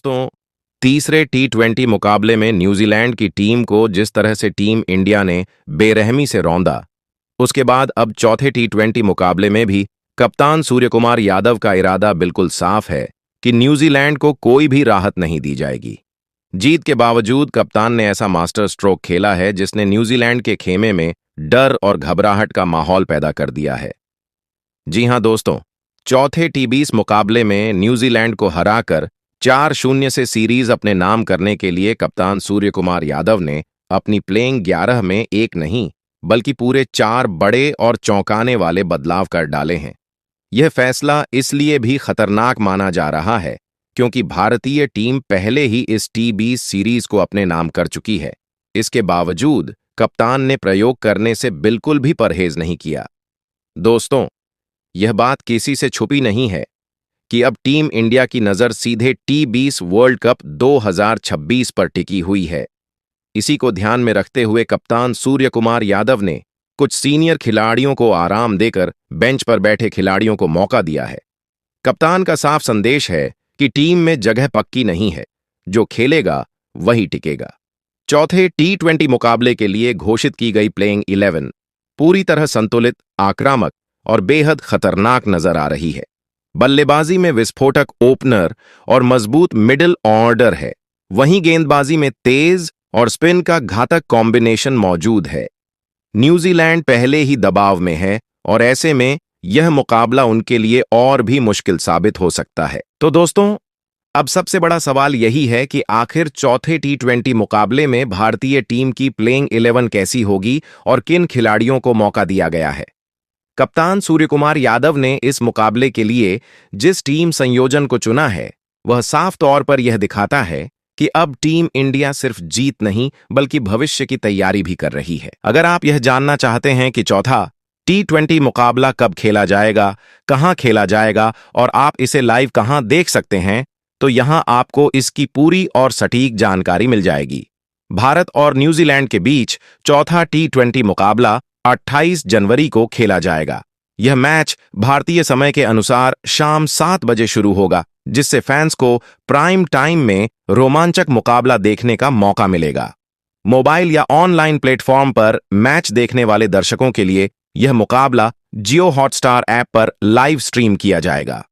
दोस्तों, तीसरे टी20 मुकाबले में न्यूजीलैंड की टीम को जिस तरह से टीम इंडिया ने बेरहमी से रौंदा, उसके बाद अब चौथे टी20 मुकाबले में भी कप्तान सूर्यकुमार यादव का इरादा बिल्कुल साफ है कि न्यूजीलैंड को कोई भी राहत नहीं दी जाएगी। जीत के बावजूद कप्तान ने ऐसा मास्टर स्ट्रोक खेला है जिसने न्यूजीलैंड के खेमे में डर और घबराहट का माहौल पैदा कर दिया है। जी हां दोस्तों, चौथे टी20 मुकाबले में न्यूजीलैंड को हराकर 4-0 से सीरीज अपने नाम करने के लिए कप्तान सूर्यकुमार यादव ने अपनी प्लेइंग 11 में एक नहीं बल्कि पूरे 4 बड़े और चौंकाने वाले बदलाव कर डाले हैं। यह फैसला इसलिए भी खतरनाक माना जा रहा है क्योंकि भारतीय टीम पहले ही इस टी20 सीरीज को अपने नाम कर चुकी है। इसके बावजूद कप्तान ने प्रयोग करने से बिल्कुल भी परहेज नहीं किया। दोस्तों, यह बात किसी से छुपी नहीं है कि अब टीम इंडिया की नजर सीधे टी20 वर्ल्ड कप 2026 पर टिकी हुई है। इसी को ध्यान में रखते हुए कप्तान सूर्यकुमार यादव ने कुछ सीनियर खिलाड़ियों को आराम देकर बेंच पर बैठे खिलाड़ियों को मौका दिया है। कप्तान का साफ संदेश है कि टीम में जगह पक्की नहीं है, जो खेलेगा वही टिकेगा। चौथे टी20 मुकाबले के लिए घोषित की गई प्लेइंग 11 पूरी तरह संतुलित, आक्रामक और बेहद खतरनाक नजर आ रही है। बल्लेबाजी में विस्फोटक ओपनर और मजबूत मिडिल ऑर्डर है, वहीं गेंदबाजी में तेज और स्पिन का घातक कॉम्बिनेशन मौजूद है। न्यूजीलैंड पहले ही दबाव में है और ऐसे में यह मुकाबला उनके लिए और भी मुश्किल साबित हो सकता है। तो दोस्तों, अब सबसे बड़ा सवाल यही है कि आखिर चौथे टी20 मुकाबले में भारतीय टीम की प्लेइंग 11 कैसी होगी और किन खिलाड़ियों को मौका दिया गया है। कप्तान सूर्यकुमार यादव ने इस मुकाबले के लिए जिस टीम संयोजन को चुना है, वह साफ तौर पर यह दिखाता है कि अब टीम इंडिया सिर्फ जीत नहीं बल्कि भविष्य की तैयारी भी कर रही है। अगर आप यह जानना चाहते हैं कि चौथा टी20 मुकाबला कब खेला जाएगा, कहां खेला जाएगा और आप इसे लाइव कहां देख सकते हैं, तो यहां आपको इसकी पूरी और सटीक जानकारी मिल जाएगी। भारत और न्यूजीलैंड के बीच चौथा टी20 मुकाबला 28 जनवरी को खेला जाएगा। यह मैच भारतीय समय के अनुसार शाम 7 बजे शुरू होगा, जिससे फैंस को प्राइम टाइम में रोमांचक मुकाबला देखने का मौका मिलेगा। मोबाइल या ऑनलाइन प्लेटफॉर्म पर मैच देखने वाले दर्शकों के लिए यह मुकाबला जियो हॉटस्टार ऐप पर लाइव स्ट्रीम किया जाएगा।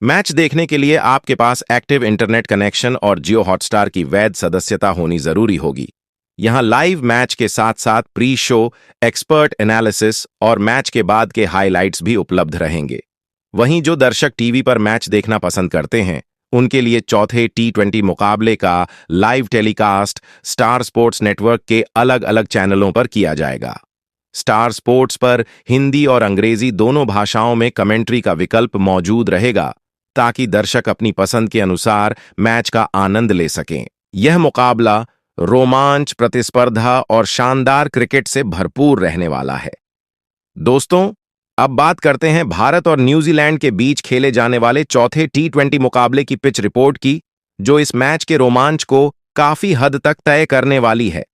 मैच देखने के लिए आपके पास एक्टिव इंटरनेट कनेक्शन और जियो हॉटस्टार की वैध सदस्यता होनी जरूरी होगी। यहां लाइव मैच के साथ साथ प्री शो, एक्सपर्ट एनालिसिस और मैच के बाद के हाइलाइट्स भी उपलब्ध रहेंगे। वहीं जो दर्शक टीवी पर मैच देखना पसंद करते हैं, उनके लिए चौथे टी20 मुकाबले का live telecast star sports network के अलग अलग चैनलों पर किया जाएगा। स्टार स्पोर्ट्स पर हिंदी और अंग्रेजी दोनों भाषाओं में कमेंट्री का विकल्प मौजूद रहेगा, ताकि दर्शक अपनी पसंद के अनुसार मैच का आनंद ले सकें। यह मुकाबला रोमांच, प्रतिस्पर्धा और शानदार क्रिकेट से भरपूर रहने वाला है। दोस्तों, अब बात करते हैं भारत और न्यूजीलैंड के बीच खेले जाने वाले चौथे टी20 मुकाबले की पिच रिपोर्ट की, जो इस मैच के रोमांच को काफी हद तक तय करने वाली है।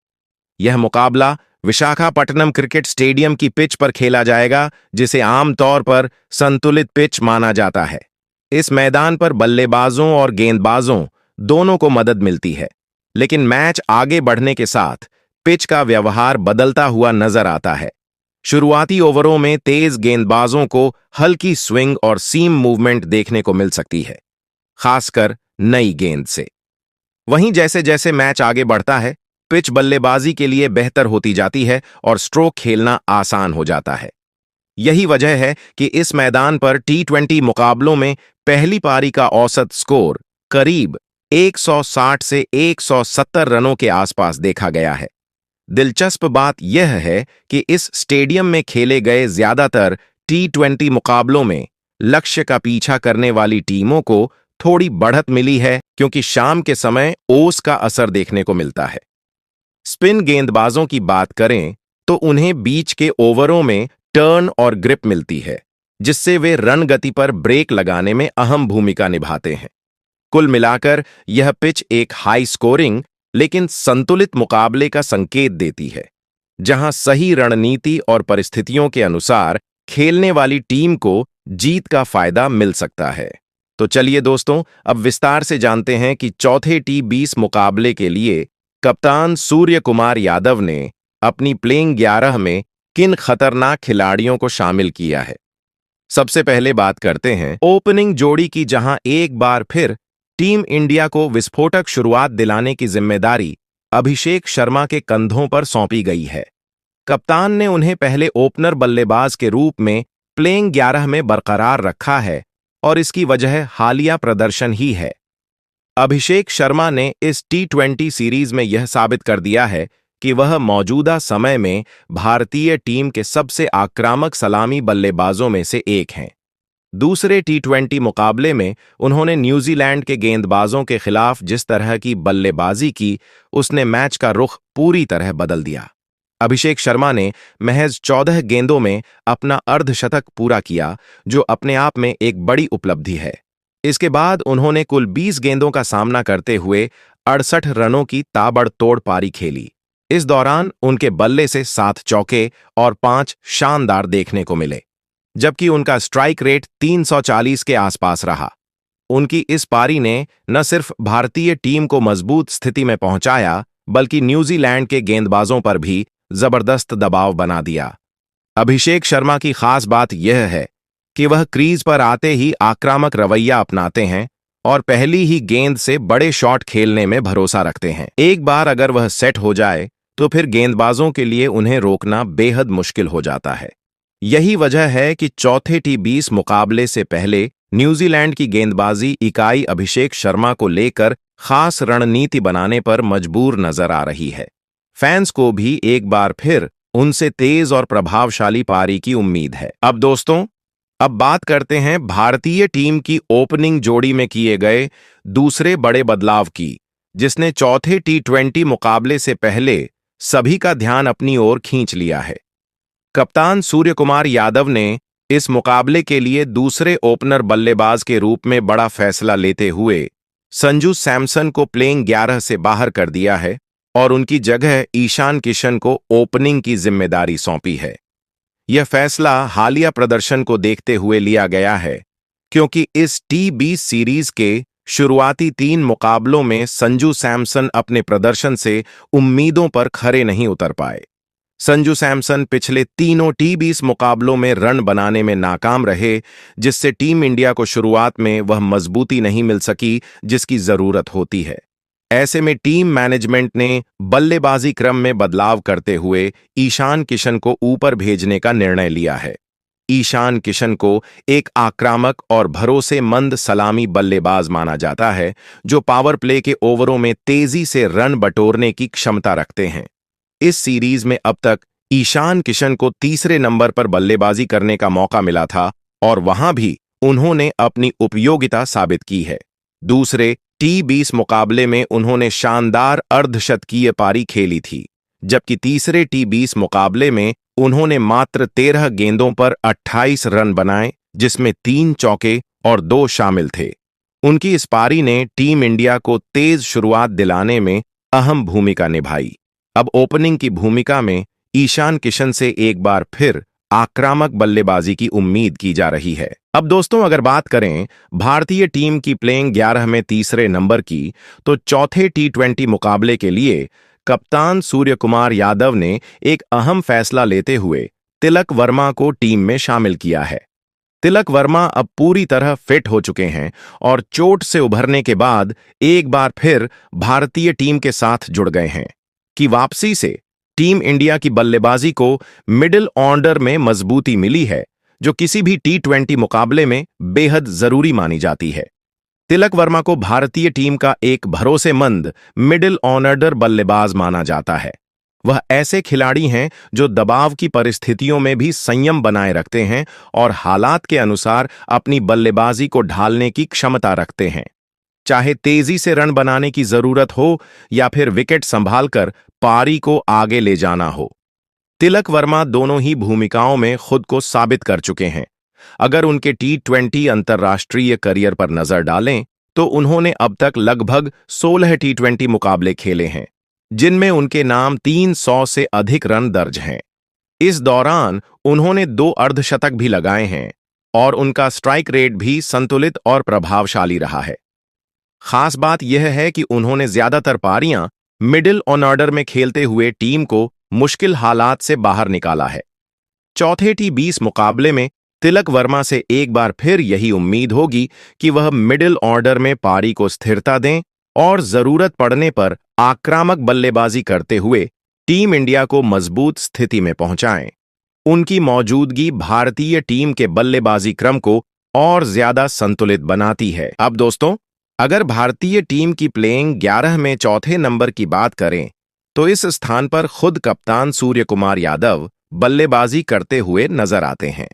यह मुकाबला विशाखापट्टनम क्रिकेट स्टेडियम की पिच पर खेला जाएगा, जिसे आमतौर पर संतुलित पिच माना जाता है। इस मैदान पर बल्लेबाजों और गेंदबाजों दोनों को मदद मिलती है, लेकिन मैच आगे बढ़ने के साथ पिच का व्यवहार बदलता हुआ नजर आता है। शुरुआती ओवरों में तेज गेंदबाजों को हल्की स्विंग और सीम मूवमेंट देखने को मिल सकती है, खासकर नई गेंद से। वहीं जैसे जैसे मैच आगे बढ़ता है, पिच बल्लेबाजी के लिए बेहतर होती जाती है और स्ट्रोक खेलना आसान हो जाता है। यही वजह है कि इस मैदान पर टी20 मुकाबलों में पहली पारी का औसत स्कोर करीब 160 से 170 रनों के आसपास देखा गया है। दिलचस्प बात यह है कि इस स्टेडियम में खेले गए ज्यादातर टी20 मुकाबलों में लक्ष्य का पीछा करने वाली टीमों को थोड़ी बढ़त मिली है, क्योंकि शाम के समय ओस का असर देखने को मिलता है। स्पिन गेंदबाजों की बात करें तो उन्हें बीच के ओवरों में टर्न और ग्रिप मिलती है, जिससे वे रन गति पर ब्रेक लगाने में अहम भूमिका निभाते हैं। कुल मिलाकर यह पिच एक हाई स्कोरिंग लेकिन संतुलित मुकाबले का संकेत देती है, जहां सही रणनीति और परिस्थितियों के अनुसार खेलने वाली टीम को जीत का फायदा मिल सकता है। तो चलिए दोस्तों, अब विस्तार से जानते हैं कि चौथे T20 मुकाबले के लिए कप्तान सूर्य कुमार यादव ने अपनी प्लेइंग 11 में किन खतरनाक खिलाड़ियों को शामिल किया है। सबसे पहले बात करते हैं ओपनिंग जोड़ी की, जहां एक बार फिर टीम इंडिया को विस्फोटक शुरुआत दिलाने की जिम्मेदारी अभिषेक शर्मा के कंधों पर सौंपी गई है। कप्तान ने उन्हें पहले ओपनर बल्लेबाज के रूप में प्लेइंग 11 में बरकरार रखा है और इसकी वजह हालिया प्रदर्शन ही है। अभिषेक शर्मा ने इस T20 सीरीज में यह साबित कर दिया है कि वह मौजूदा समय में भारतीय टीम के सबसे आक्रामक सलामी बल्लेबाजों में से एक हैं। दूसरे T20 मुकाबले में उन्होंने न्यूजीलैंड के गेंदबाजों के खिलाफ जिस तरह की बल्लेबाजी की, उसने मैच का रुख पूरी तरह बदल दिया। अभिषेक शर्मा ने महज 14 गेंदों में अपना अर्धशतक पूरा किया, जो अपने आप में एक बड़ी उपलब्धि है। इसके बाद उन्होंने कुल 20 गेंदों का सामना करते हुए 68 रनों की ताबड़तोड़ पारी खेली। इस दौरान उनके बल्ले से 7 चौके और 5 शानदार देखने को मिले, जबकि उनका स्ट्राइक रेट 340 के आसपास रहा। उनकी इस पारी ने न सिर्फ भारतीय टीम को मजबूत स्थिति में पहुंचाया, बल्कि न्यूजीलैंड के गेंदबाजों पर भी जबरदस्त दबाव बना दिया। अभिषेक शर्मा की खास बात यह है कि वह क्रीज पर आते ही आक्रामक रवैया अपनाते हैं और पहली ही गेंद से बड़े शॉट खेलने में भरोसा रखते हैं। एक बार अगर वह सेट हो जाए तो फिर गेंदबाजों के लिए उन्हें रोकना बेहद मुश्किल हो जाता है। यही वजह है कि चौथे T20 मुकाबले से पहले न्यूजीलैंड की गेंदबाजी इकाई अभिषेक शर्मा को लेकर खास रणनीति बनाने पर मजबूर नजर आ रही है। फैंस को भी एक बार फिर उनसे तेज और प्रभावशाली पारी की उम्मीद है। अब दोस्तों, अब बात करते हैं भारतीय टीम की ओपनिंग जोड़ी में किए गए दूसरे बड़े बदलाव की, जिसने चौथे T20 मुकाबले से पहले सभी का ध्यान अपनी ओर खींच लिया है। कप्तान सूर्य कुमार यादव ने इस मुकाबले के लिए दूसरे ओपनर बल्लेबाज के रूप में बड़ा फैसला लेते हुए संजू सैमसन को प्लेइंग 11 से बाहर कर दिया है और उनकी जगह ईशान किशन को ओपनिंग की जिम्मेदारी सौंपी है। यह फैसला हालिया प्रदर्शन को देखते हुए लिया गया है, क्योंकि इस T20 सीरीज के शुरुआती 3 मुकाबलों में संजू सैमसन अपने प्रदर्शन से उम्मीदों पर खरे नहीं उतर पाए। संजू सैमसन पिछले तीनों T20 मुकाबलों में रन बनाने में नाकाम रहे, जिससे टीम इंडिया को शुरुआत में वह मजबूती नहीं मिल सकी जिसकी जरूरत होती है। ऐसे में टीम मैनेजमेंट ने बल्लेबाजी क्रम में बदलाव करते हुए ईशान किशन को ऊपर भेजने का निर्णय लिया है। ईशान किशन को एक आक्रामक और भरोसेमंद सलामी बल्लेबाज माना जाता है, जो पावर प्ले के ओवरों में तेजी से रन बटोरने की क्षमता रखते हैं। इस सीरीज में अब तक ईशान किशन को तीसरे नंबर पर बल्लेबाजी करने का मौका मिला था और वहां भी उन्होंने अपनी उपयोगिता साबित की है। दूसरे T20 मुकाबले में उन्होंने शानदार अर्धशतकीय पारी खेली थी, जबकि तीसरे T20 मुकाबले में उन्होंने मात्र 13 गेंदों पर 28 रन बनाए, जिसमें 3 चौके और 2 शामिल थे। उनकी इस पारी ने टीम इंडिया को तेज शुरुआत दिलाने में अहम भूमिका निभाई। अब ओपनिंग की भूमिका में ईशान किशन से एक बार फिर आक्रामक बल्लेबाजी की उम्मीद की जा रही है। अब दोस्तों, अगर बात करें भारतीय टीम की प्लेइंग 11 में तीसरे नंबर की, तो चौथे T20 मुकाबले के लिए कप्तान सूर्य कुमार यादव ने एक अहम फैसला लेते हुए तिलक वर्मा को टीम में शामिल किया है। तिलक वर्मा अब पूरी तरह फिट हो चुके हैं और चोट से उभरने के बाद एक बार फिर भारतीय टीम के साथ जुड़ गए हैं। की वापसी से टीम इंडिया की बल्लेबाजी को मिडिल ऑर्डर में मजबूती मिली है, जो किसी भी T20 मुकाबले में बेहद जरूरी मानी जाती है। तिलक वर्मा को भारतीय टीम का एक भरोसेमंद मिडिल ऑर्डर बल्लेबाज माना जाता है। वह ऐसे खिलाड़ी हैं जो दबाव की परिस्थितियों में भी संयम बनाए रखते हैं और हालात के अनुसार अपनी बल्लेबाजी को ढालने की क्षमता रखते हैं। चाहे तेजी से रन बनाने की जरूरत हो या फिर विकेट संभालकर पारी को आगे ले जाना हो, तिलक वर्मा दोनों ही भूमिकाओं में खुद को साबित कर चुके हैं। अगर उनके T20 अंतर्राष्ट्रीय करियर पर नजर डालें तो उन्होंने अब तक लगभग 16 T20 मुकाबले खेले हैं, जिनमें उनके नाम 300 से अधिक रन दर्ज हैं। इस दौरान उन्होंने 2 अर्धशतक भी लगाए हैं। और उनका स्ट्राइक रेट भी संतुलित और प्रभावशाली रहा है। खास बात यह है कि उन्होंने ज्यादातर पारियां मिडिल ऑर्डर में खेलते हुए टीम को मुश्किल हालात से बाहर निकाला है। चौथे T20 मुकाबले में तिलक वर्मा से एक बार फिर यही उम्मीद होगी कि वह मिडिल ऑर्डर में पारी को स्थिरता दें और जरूरत पड़ने पर आक्रामक बल्लेबाजी करते हुए टीम इंडिया को मजबूत स्थिति में पहुंचाएं। उनकी मौजूदगी भारतीय टीम के बल्लेबाजी क्रम को और ज्यादा संतुलित बनाती है। अब दोस्तों, अगर भारतीय टीम की प्लेइंग 11 में चौथे नंबर की बात करें तो इस स्थान पर खुद कप्तान सूर्य कुमार यादव बल्लेबाजी करते हुए नजर आते हैं।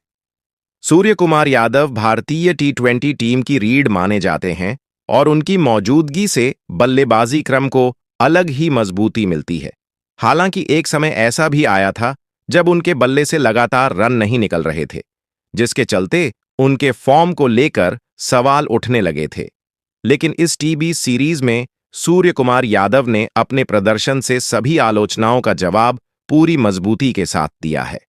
सूर्य कुमार यादव भारतीय T20 टीम की रीढ़ माने जाते हैं और उनकी मौजूदगी से बल्लेबाजी क्रम को अलग ही मजबूती मिलती है। हालांकि एक समय ऐसा भी आया था जब उनके बल्ले से लगातार रन नहीं निकल रहे थे, जिसके चलते उनके फॉर्म को लेकर सवाल उठने लगे थे। लेकिन इस T20 सीरीज में सूर्य कुमार यादव ने अपने प्रदर्शन से सभी आलोचनाओं का जवाब पूरी मजबूती के साथ दिया है।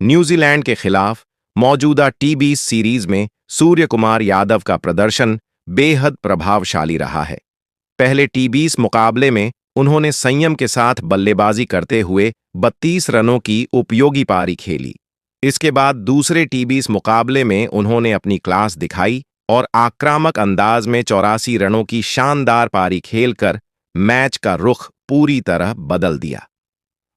न्यूजीलैंड के खिलाफ मौजूदा T20 सीरीज में सूर्य कुमार यादव का प्रदर्शन बेहद प्रभावशाली रहा है। पहले T20 मुकाबले में उन्होंने संयम के साथ बल्लेबाजी करते हुए 32 रनों की उपयोगी पारी खेली। इसके बाद दूसरे T20 मुकाबले में उन्होंने अपनी क्लास दिखाई और आक्रामक अंदाज में 84 रनों की शानदार पारी खेलकर मैच का रुख पूरी तरह बदल दिया।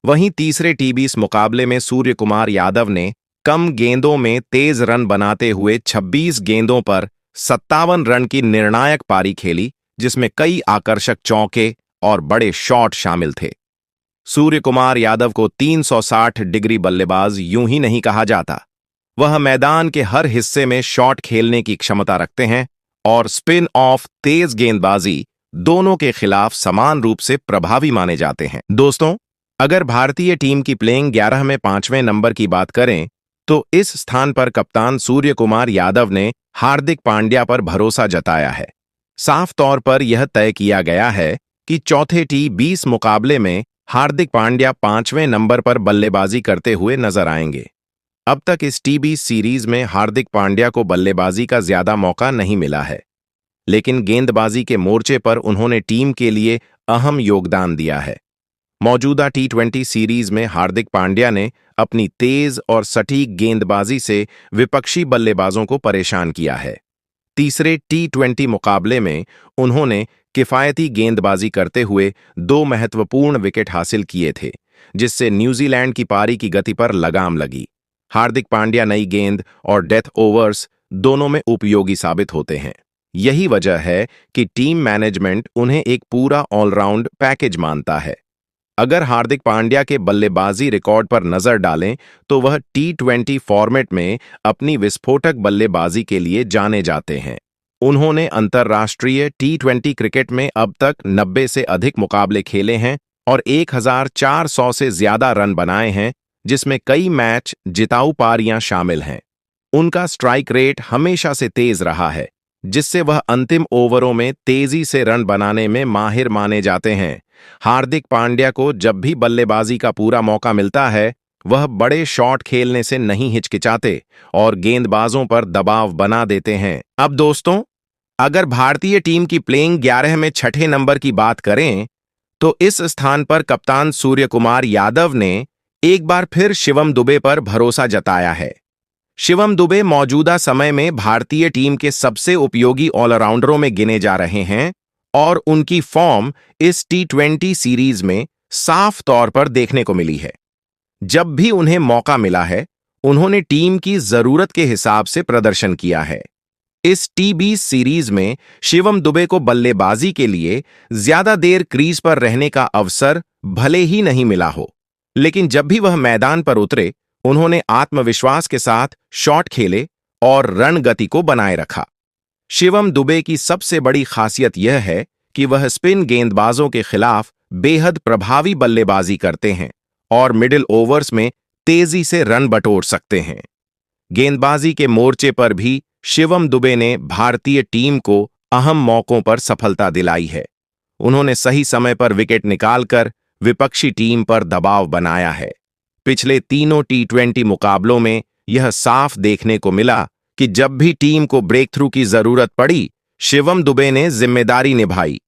वहीं तीसरे T20 मुकाबले में सूर्य कुमार यादव ने कम गेंदों में तेज रन बनाते हुए 26 गेंदों पर 57 रन की निर्णायक पारी खेली, जिसमें कई आकर्षक चौके और बड़े शॉट शामिल थे। सूर्य कुमार यादव को 360 डिग्री बल्लेबाज यूं ही नहीं कहा जाता। वह मैदान के हर हिस्से में शॉट खेलने की क्षमता रखते हैं और स्पिन ऑफ तेज गेंदबाजी दोनों के खिलाफ समान रूप से प्रभावी माने जाते हैं। दोस्तों, अगर भारतीय टीम की प्लेइंग 11 में 5वें नंबर की बात करें तो इस स्थान पर कप्तान सूर्य कुमार यादव ने हार्दिक पांड्या पर भरोसा जताया है। साफ तौर पर यह तय किया गया है कि चौथे T20 मुकाबले में हार्दिक पांड्या 5वें नंबर पर बल्लेबाजी करते हुए नजर आएंगे। अब तक इस T20 सीरीज में हार्दिक पांड्या को बल्लेबाजी का ज्यादा मौका नहीं मिला है, लेकिन गेंदबाजी के मोर्चे पर उन्होंने टीम के लिए अहम योगदान दिया है। मौजूदा T20 सीरीज में हार्दिक पांड्या ने अपनी तेज और सटीक गेंदबाजी से विपक्षी बल्लेबाजों को परेशान किया है। तीसरे T20 मुकाबले में उन्होंने किफायती गेंदबाजी करते हुए 2 महत्वपूर्ण विकेट हासिल किए थे, जिससे न्यूजीलैंड की पारी की गति पर लगाम लगी। हार्दिक पांड्या नई गेंद और डेथ ओवर्स दोनों में उपयोगी साबित होते हैं। यही वजह है कि टीम मैनेजमेंट उन्हें एक पूरा ऑलराउंड पैकेज मानता है। अगर हार्दिक पांड्या के बल्लेबाजी रिकॉर्ड पर नजर डालें तो वह T20 फॉर्मेट में अपनी विस्फोटक बल्लेबाजी के लिए जाने जाते हैं। उन्होंने अंतर्राष्ट्रीय T20 क्रिकेट में अब तक 90 से अधिक मुकाबले खेले हैं और 1400 से ज्यादा रन बनाए हैं, जिसमें कई मैच जिताऊ पारियां शामिल हैं। उनका स्ट्राइक रेट हमेशा से तेज रहा है, जिससे वह अंतिम ओवरों में तेजी से रन बनाने में माहिर माने जाते हैं। हार्दिक पांड्या को जब भी बल्लेबाजी का पूरा मौका मिलता है, वह बड़े शॉट खेलने से नहीं हिचकिचाते और गेंदबाजों पर दबाव बना देते हैं। अब दोस्तों, अगर भारतीय टीम की प्लेइंग 11 में 6ठे नंबर की बात करें तो इस स्थान पर कप्तान सूर्य कुमार यादव ने एक बार फिर शिवम दुबे पर भरोसा जताया है। शिवम दुबे मौजूदा समय में भारतीय टीम के सबसे उपयोगी ऑलराउंडरों में गिने जा रहे हैं और उनकी फॉर्म इस T20 सीरीज में साफ तौर पर देखने को मिली है। जब भी उन्हें मौका मिला है, उन्होंने टीम की जरूरत के हिसाब से प्रदर्शन किया है। इस T20 सीरीज में शिवम दुबे को बल्लेबाजी के लिए ज्यादा देर क्रीज पर रहने का अवसर भले ही नहीं मिला हो, लेकिन जब भी वह मैदान पर उतरे, उन्होंने आत्मविश्वास के साथ शॉट खेले और रन गति को बनाए रखा। शिवम दुबे की सबसे बड़ी खासियत यह है कि वह स्पिन गेंदबाजों के खिलाफ बेहद प्रभावी बल्लेबाजी करते हैं और मिडिल ओवर्स में तेजी से रन बटोर सकते हैं। गेंदबाजी के मोर्चे पर भी शिवम दुबे ने भारतीय टीम को अहम मौकों पर सफलता दिलाई है। उन्होंने सही समय पर विकेट निकालकर विपक्षी टीम पर दबाव बनाया है। पिछले तीनों T20 मुकाबलों में यह साफ देखने को मिला कि जब भी टीम को ब्रेक थ्रू की जरूरत पड़ी, शिवम दुबे ने जिम्मेदारी निभाई।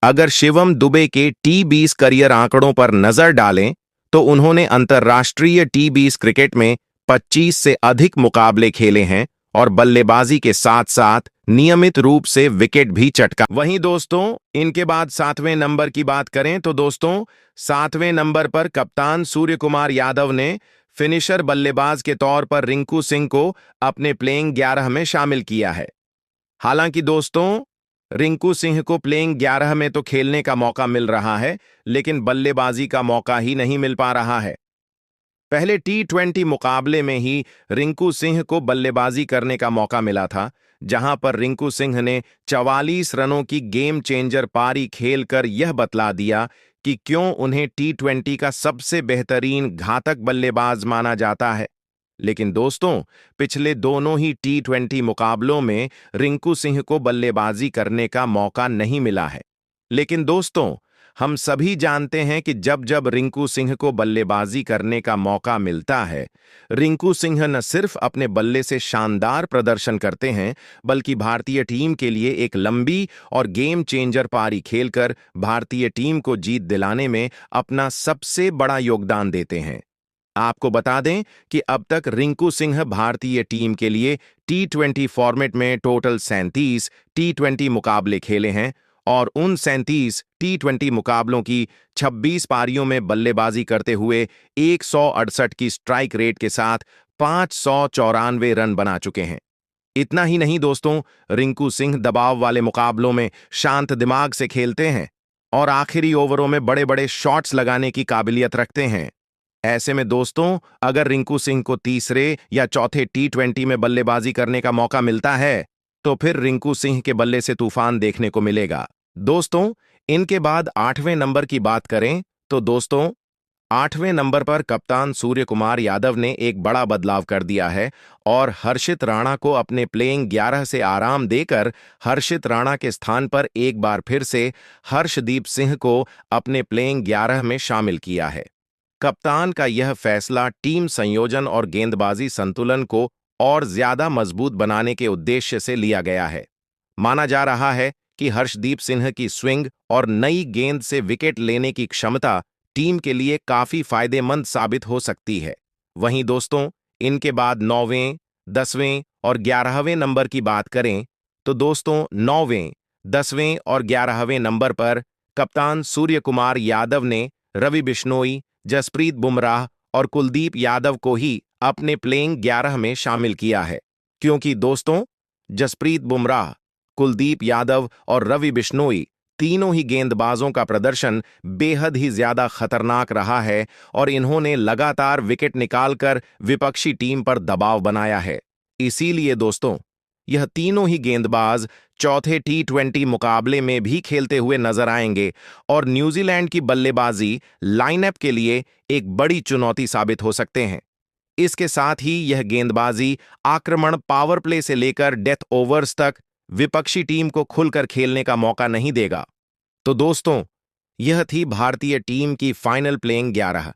अगर शिवम दुबे के T20 करियर आंकड़ों पर नजर डालें तो उन्होंने अंतर्राष्ट्रीय T20 क्रिकेट में 25 से अधिक मुकाबले खेले हैं और बल्लेबाजी के साथ साथ नियमित रूप से विकेट भी चटका। वहीं दोस्तों, इनके बाद 7वें नंबर की बात करें तो दोस्तों, 7वें नंबर पर कप्तान सूर्य कुमार यादव ने फिनिशर बल्लेबाज के तौर पर रिंकू सिंह को अपने प्लेइंग 11 में शामिल किया है। हालांकि दोस्तों, रिंकू सिंह को प्लेइंग 11 में तो खेलने का मौका मिल रहा है, लेकिन बल्लेबाजी का मौका ही नहीं मिल पा रहा है। पहले T20 मुकाबले में ही रिंकू सिंह को बल्लेबाजी करने का मौका मिला था, जहां पर रिंकू सिंह ने 44 रनों की गेम चेंजर पारी खेलकर यह बतला दिया कि क्यों उन्हें T20 का सबसे बेहतरीन घातक बल्लेबाज माना जाता है। लेकिन दोस्तों, पिछले दोनों ही T20 मुकाबलों में रिंकू सिंह को बल्लेबाजी करने का मौका नहीं मिला है। लेकिन दोस्तों, हम सभी जानते हैं कि जब जब रिंकू सिंह को बल्लेबाजी करने का मौका मिलता है, रिंकू सिंह न सिर्फ अपने बल्ले से शानदार प्रदर्शन करते हैं, बल्कि भारतीय टीम के लिए एक लंबी और गेम चेंजर पारी खेलकर भारतीय टीम को जीत दिलाने में अपना सबसे बड़ा योगदान देते हैं। आपको बता दें कि अब तक रिंकू सिंह भारतीय टीम के लिए T20 फॉर्मेट में टोटल 37 T20 मुकाबले खेले हैं और उन 37 T20 मुकाबलों की 26 पारियों में बल्लेबाजी करते हुए 168 की स्ट्राइक रेट के साथ 594 रन बना चुके हैं। इतना ही नहीं दोस्तों, रिंकू सिंह दबाव वाले मुकाबलों में शांत दिमाग से खेलते हैं और आखिरी ओवरों में बड़े बड़े शॉट्स लगाने की काबिलियत रखते हैं। ऐसे में दोस्तों, अगर रिंकू सिंह को तीसरे या चौथे T20 में बल्लेबाजी करने का मौका मिलता है, तो फिर रिंकू सिंह के बल्ले से तूफान देखने को मिलेगा। दोस्तों, इनके बाद 8वें नंबर की बात करें तो दोस्तों, 8वें नंबर पर कप्तान सूर्य कुमार यादव ने एक बड़ा बदलाव कर दिया है और हर्षित राणा को अपने प्लेइंग 11 से आराम देकर हर्षित राणा के स्थान पर एक बार फिर से हर्षदीप सिंह को अपने प्लेइंग 11 में शामिल किया है। कप्तान का यह फैसला टीम संयोजन और गेंदबाजी संतुलन को और ज्यादा मजबूत बनाने के उद्देश्य से लिया गया है। माना जा रहा है कि हर्षदीप सिंह की स्विंग और नई गेंद से विकेट लेने की क्षमता टीम के लिए काफी फायदेमंद साबित हो सकती है। वहीं दोस्तों, इनके बाद 9वें, 10वें और 11वें नंबर की बात करें तो दोस्तों, 9वें, 10वें और 11वें नंबर पर कप्तान सूर्य कुमार यादव ने रवि बिश्नोई, जसप्रीत बुमराह और कुलदीप यादव को ही अपने प्लेइंग 11 में शामिल किया है, क्योंकि दोस्तों, जसप्रीत बुमराह, कुलदीप यादव और रवि बिश्नोई तीनों ही गेंदबाजों का प्रदर्शन बेहद ही ज्यादा खतरनाक रहा है और इन्होंने लगातार विकेट निकालकर विपक्षी टीम पर दबाव बनाया है। इसीलिए दोस्तों, यह तीनों ही गेंदबाज चौथे T20 मुकाबले में भी खेलते हुए नजर आएंगे और न्यूजीलैंड की बल्लेबाजी लाइनअप के लिए एक बड़ी चुनौती साबित हो सकते हैं। इसके साथ ही यह गेंदबाजी आक्रमण पावर प्ले से लेकर डेथ ओवर्स तक विपक्षी टीम को खुलकर खेलने का मौका नहीं देगा। तो दोस्तों, यह थी भारतीय टीम की फाइनल प्लेइंग 11,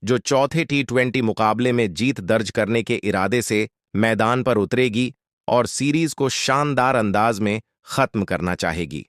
जो चौथे T20 मुकाबले में जीत दर्ज करने के इरादे से मैदान पर उतरेगी और सीरीज को शानदार अंदाज में खत्म करना चाहेगी।